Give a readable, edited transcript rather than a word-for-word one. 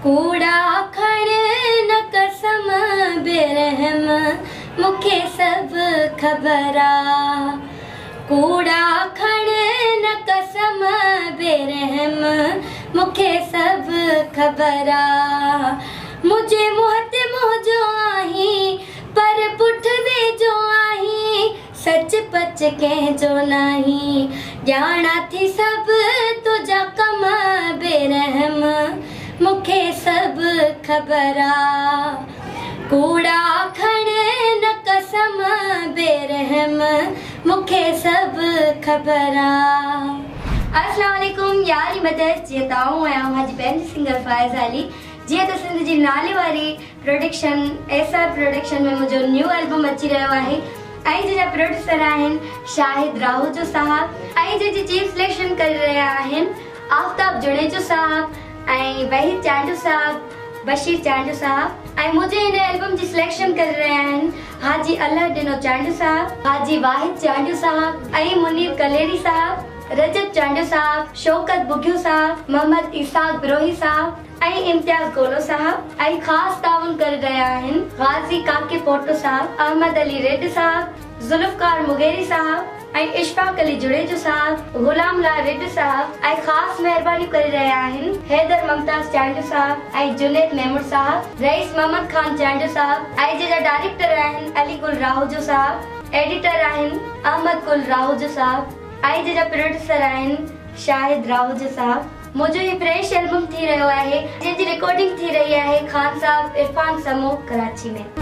कूड़ा खण न कसम बेरहम मुखे सब खबर आ। कूड़ा खण न कसम बेरहम मुखे सब खबर आ। मुझे मुहत मोजो आही पर पुठ में जो आही सच पच कंहिंजो नाही। ॼाणा थी सब तुझा कम बेरहम मुखे सब खबर आ। कूड़ा खण न कसम बेरहम मुखे सब खबर आ। अस्सलाम वालेकुम यारी मदद जी ताऊं आया हाजी पंहिंजी सिंगर फाइज़ अली जी तो सिंध जी नाले वारी प्रोडक्शन एसआर प्रोडक्शन में मुझो न्यू एल्बम अची रहो है ऐं जंहिंजा प्रोड्यूसर आहिनि शाहिद राहूजो साहब ऐं जंहिंजी चीफ सिलेक्शन करे रहिया आहिनि आफ्ताब जुड़ेजो साहब ऐं वहीद चांडू साहब बशीर चांडू साहब ऐं मुझे इन एल्बम जी सिलेक्शन करे रहिया आहिनि हाजी अल्लाह डिनो चांडू साहब हाजी वाहिद चांडू साहब ऐं मुनीर कलेरी साहब रजत चांडू साहब शौकत बुघियो साहब मोहम्मद इसाक ब्रोही साहब ऐं इम्तियाज गोलो साहब ऐं ख़ासि ताउन करे रहिया आहिनि गाज़ी काके पोटो साहब अहमद अली रेड साहब जुल्फकार मुगेरी साहब ऐं इशफाक अली जुड़ेजो साहब गुलाम लाल रेड साहब ऐं ख़ासि महिरबानी करे रहिया आहिनि हैदर मुमताज चांडू साहब ऐं जुनेद महमूद साहब रईस मोहम्मद खान चांडू साहब ऐं जंहिंजा डायरेक्टर आहिनि अली गुल राहूजो साहब एडिटर आहिनि अहमद गुल राहूजो साहब ऐं जंहिंजा प्रोड्यूसर आहिनि शाहिद राहूजो साहब। मुझो ये फ्रेश एल्बम थी रहो है जंहिंजी रिकॉर्डिंग थी रही है खान साहब इरफान समूह कराची में।